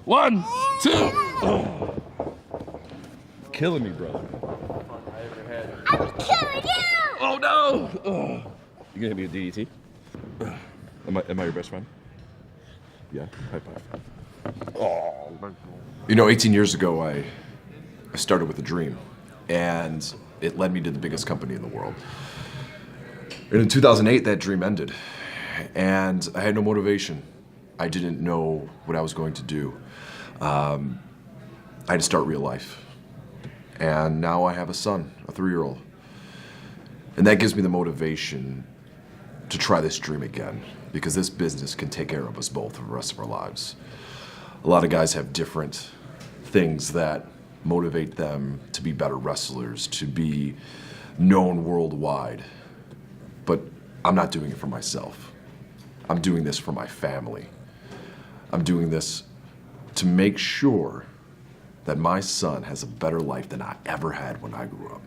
1, 2. Oh. Killing me, brother. I'm killing you! Oh no! Oh. You gonna hit me with DDT? Am I your best friend? Yeah, high five. Oh. You know, 18 years ago, I started with a dream, and it led me to the biggest company in the world. And in 2008, that dream ended, and I had no motivation. I didn't know what I was going to do. I had to start real life. And now I have a son, a 3-year-old. And that gives me the motivation to try this dream again, because this business can take care of us both for the rest of our lives. A lot of guys have different things that motivate them to be better wrestlers, to be known worldwide. But I'm not doing it for myself. I'm doing this for my family. I'm doing this to make sure that my son has a better life than I ever had when I grew up.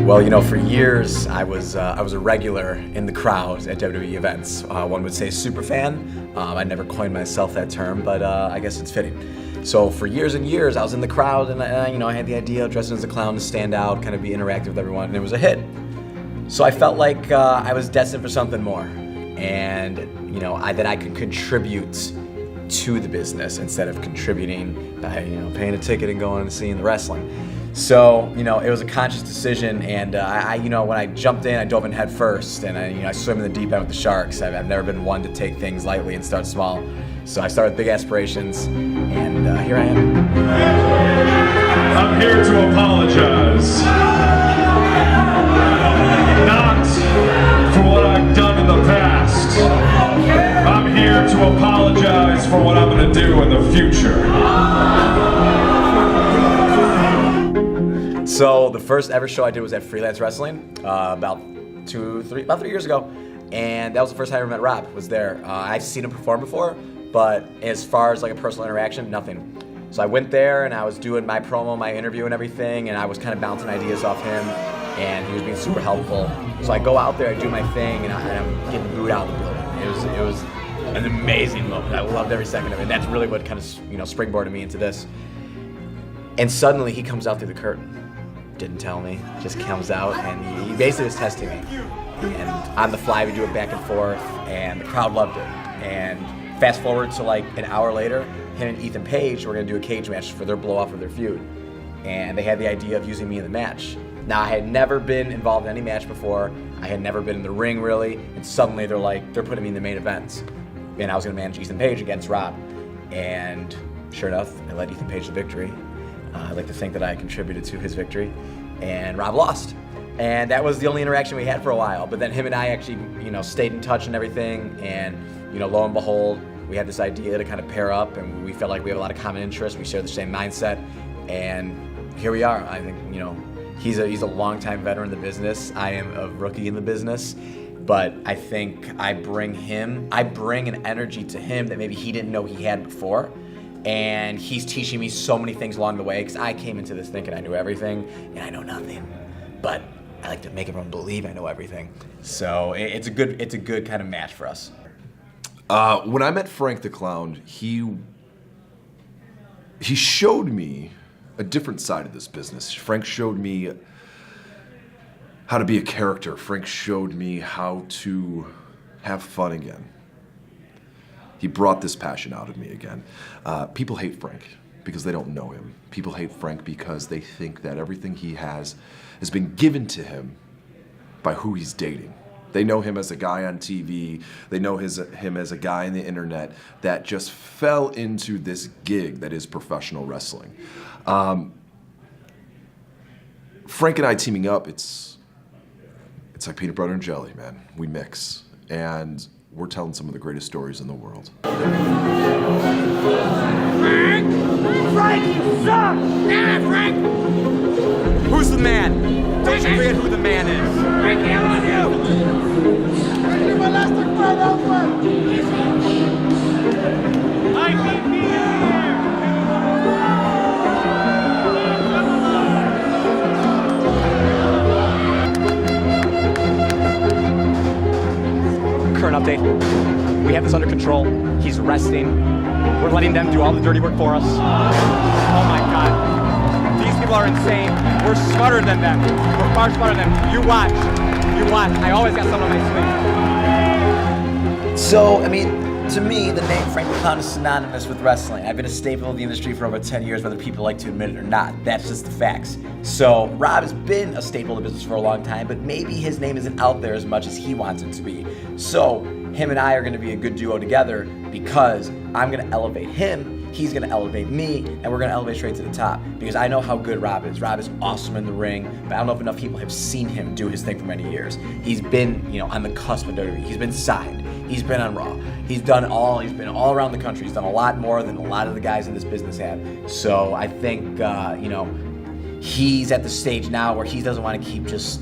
Well, you know, for years I was a regular in the crowd at WWE events. One would say super fan. I never coined myself that term, but I guess it's fitting. So for years and years, I was in the crowd, and I had the idea of dressing as a clown to stand out, kind of be interactive with everyone, and it was a hit. So I felt like I was destined for something more, and that I could contribute to the business instead of contributing by paying a ticket and going and seeing the wrestling. So, it was a conscious decision, and when I jumped in, I dove in head first, and I swim in the deep end with the sharks. I've never been one to take things lightly and start small. So I started with big aspirations, and here I am. I'm here to apologize. Not for what I've done in the past. I'm here to apologize for what I'm going to do in the future. So the first ever show I did was at Freelance Wrestling about 3 years ago, and that was the first time I ever met Rob. Was there. I've seen him perform before, but as far as like a personal interaction, nothing. So I went there and I was doing my promo, my interview and everything, and I was kind of bouncing ideas off him, and he was being super helpful. So I go out there, I do my thing, and I'm getting booed out of the building. It was an amazing moment. I loved every second of it, and that's really what kind of springboarded me into this. And suddenly he comes out through the curtain. Didn't tell me, just comes out, and he basically was testing me. And on the fly, we do it back and forth, and the crowd loved it. And fast forward to like an hour later, him and Ethan Page were gonna do a cage match for their blow off of their feud. And they had the idea of using me in the match. Now, I had never been involved in any match before. I had never been in the ring really, and suddenly they're putting me in the main events. And I was gonna manage Ethan Page against Rob. And sure enough, I led Ethan Page to victory. I like to think that I contributed to his victory, and Rob lost. And that was the only interaction we had for a while. But then him and I actually, stayed in touch and everything. And, lo and behold, we had this idea to kind of pair up, and we felt like we have a lot of common interests. We share the same mindset, and here we are. I think, he's a longtime veteran in the business. I am a rookie in the business. But I think I bring an energy to him that maybe he didn't know he had before. And he's teaching me so many things along the way, because I came into this thinking I knew everything, and I know nothing. But I like to make everyone believe I know everything. So it's a good kind of match for us. When I met Frank the Clown, he showed me a different side of this business. Frank showed me how to be a character. Frank showed me how to have fun again. He brought this passion out of me again. People hate Frank because they don't know him. People hate Frank because they think that everything he has been given to him by who he's dating. They know him as a guy on TV. They know him as a guy on the internet that just fell into this gig that is professional wrestling. Frank and I teaming up, it's It's like peanut butter and jelly, man. We mix. And we're telling some of the greatest stories in the world. Frank, you suck! Damn it, Frank! Who's the man? Don't you forget who the man is. Frankie, I love you! I keep me Current update. We have this under control. He's resting. We're letting them do all the dirty work for us. Oh my God. These people are insane. We're smarter than them. We're far smarter than them. You watch. You watch. I always got something on my sleeve. So, I mean, to me, the name Frank McClown is synonymous with wrestling. I've been a staple of the industry for over 10 years, whether people like to admit it or not. That's just the facts. So, Rob has been a staple of the business for a long time, but maybe his name isn't out there as much as he wants it to be. So, him and I are going to be a good duo together because I'm going to elevate him, he's going to elevate me, and we're going to elevate straight to the top because I know how good Rob is. Rob is awesome in the ring, but I don't know if enough people have seen him do his thing for many years. He's been, on the cusp of WWE. He's been signed. He's been on Raw. He's been all around the country. He's done a lot more than a lot of the guys in this business have. So I think, he's at the stage now where he doesn't want to keep just,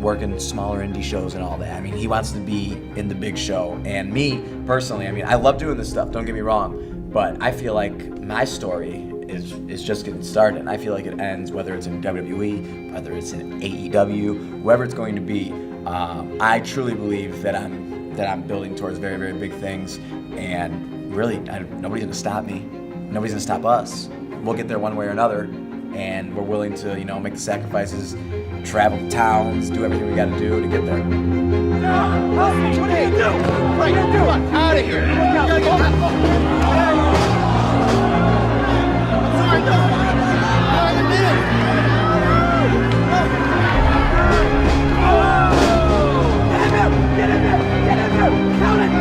working smaller indie shows and all that. I mean, he wants to be in the big show. And me, personally, I love doing this stuff, don't get me wrong, but I feel like my story is just getting started. I feel like it ends, whether it's in WWE, whether it's in AEW, whoever it's going to be. I truly believe that I'm building towards very, very big things, and really, nobody's gonna stop me. Nobody's gonna stop us. We'll get there one way or another, and we're willing to, make the sacrifices, travel to towns, do everything we gotta do to get there. What do you do? What are you doing? Out of here! Get in there! Count it!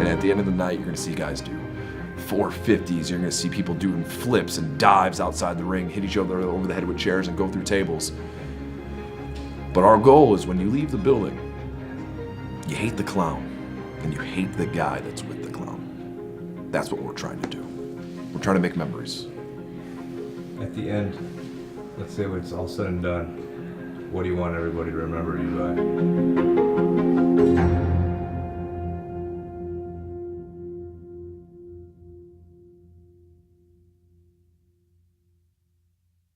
At the end of the night, you're going to see guys do 450s. You're going to see people doing flips and dives outside the ring, hit each other over the head with chairs and go through tables. But our goal is when you leave the building, you hate the clown and you hate the guy that's with the clown. That's what we're trying to do. We're trying to make memories. At the end, let's say when it's all said and done, what do you want everybody to remember you by?